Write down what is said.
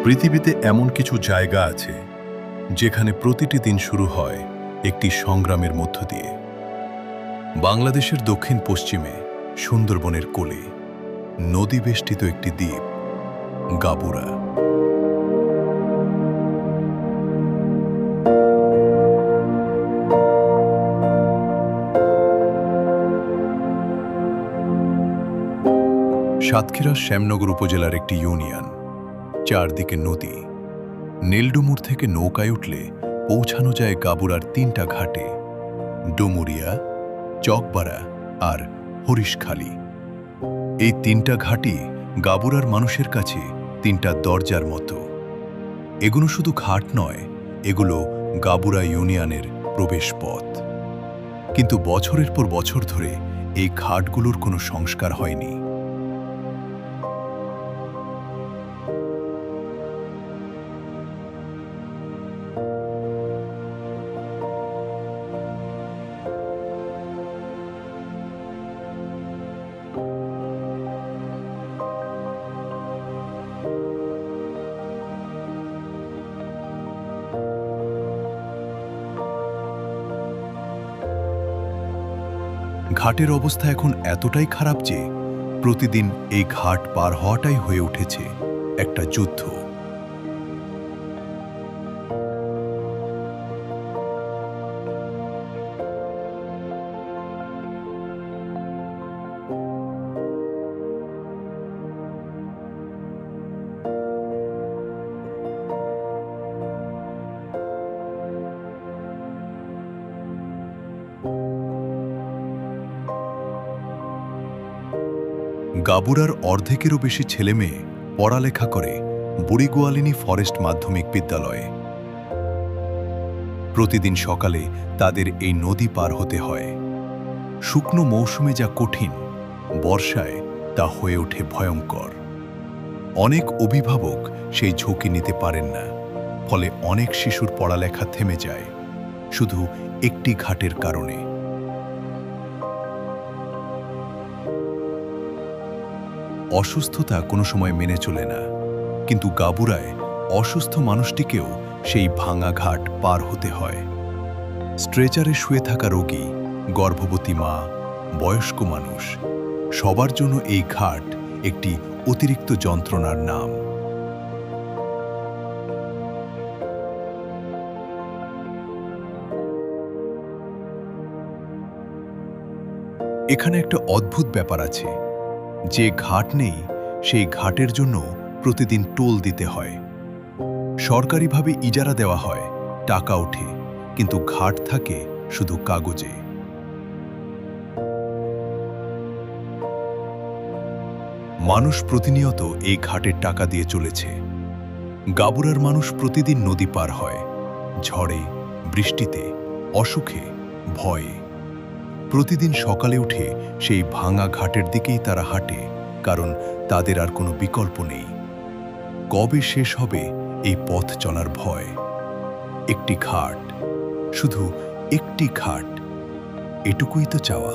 পৃথিবীতে এমন কিছু জায়গা আছে যেখানে প্রতিটি দিন শুরু হয় একটি সংগ্রামের মধ্য দিয়ে। বাংলাদেশের দক্ষিণ পশ্চিমে সুন্দরবনের কোলে নদী বেষ্টিত একটি দ্বীপ গাবুরা। সাতক্ষীরার শ্যামনগর উপজেলার একটি ইউনিয়ন, চারদিকে নদী। নীলডুমুর থেকে নৌকায় উঠলে পৌঁছানো যায় গাবুরার 3টা ঘাটে: ডুমুরিয়া, চকবাড়া আর হরিশখালী। এই 3টা ঘাটই গাবুরার মানুষের কাছে 3টা দরজার মতো। এগুলো শুধু ঘাট নয়, এগুলো গাবুরা ইউনিয়নের প্রবেশ পথ। কিন্তু বছরের পর বছর ধরে এই ঘাটগুলোর কোনো সংস্কার হয়নি। ঘাটের অবস্থা এখন এতটাই খারাপ যে প্রতিদিন এই ঘাট পার হওয়াটাই হয়ে উঠেছে একটা যুদ্ধ। গাবুরার অর্ধেকেরও বেশি ছেলেমেয়ে পড়ালেখা করে বুড়িগোয়ালিনী ফরেস্ট মাধ্যমিক বিদ্যালয়ে। প্রতিদিন সকালে তাদের এই নদী পার হতে হয়। শুকনো মৌসুমে যা কঠিন, বর্ষায় তা হয়ে ওঠে ভয়ঙ্কর। অনেক অভিভাবক সেই ঝুঁকি নিতে পারেন না, ফলে অনেক শিশুর পড়ালেখা থেমে যায় শুধু একটি ঘাটের কারণে। অসুস্থতা কোনো সময় মেনে চলে না, কিন্তু গাবুরায় অসুস্থ মানুষটিকেও সেই ভাঙা ঘাট পার হতে হয়। স্ট্রেচারে শুয়ে থাকা রোগী, গর্ভবতী মা, বয়স্ক মানুষ, সবার জন্য এই ঘাট একটি অতিরিক্ত যন্ত্রণার নাম। এখানে একটা অদ্ভুত ব্যাপার আছে। যে ঘাট নেই, সেই ঘাটের জন্য প্রতিদিন টোল দিতে হয়। সরকারিভাবে ইজারা দেওয়া হয়, টাকা ওঠে, কিন্তু ঘাট থাকে শুধু কাগজে। মানুষ প্রতিনিয়ত এই ঘাটের টাকা দিয়ে চলেছে। গাবুরার মানুষ প্রতিদিন নদী পার হয়, ঝড়ে, বৃষ্টিতে, অসুখে, ভয়ে। প্রতিদিন সকালে উঠে সেই ভাঙা ঘাটের দিকেই তারা হাঁটে, কারণ তাদের আর কোনো বিকল্প নেই। কবে শেষ হবে এই পথ চলার ভয়? একটি ঘাট, শুধু একটি ঘাট, এটুকুই তো চাওয়া।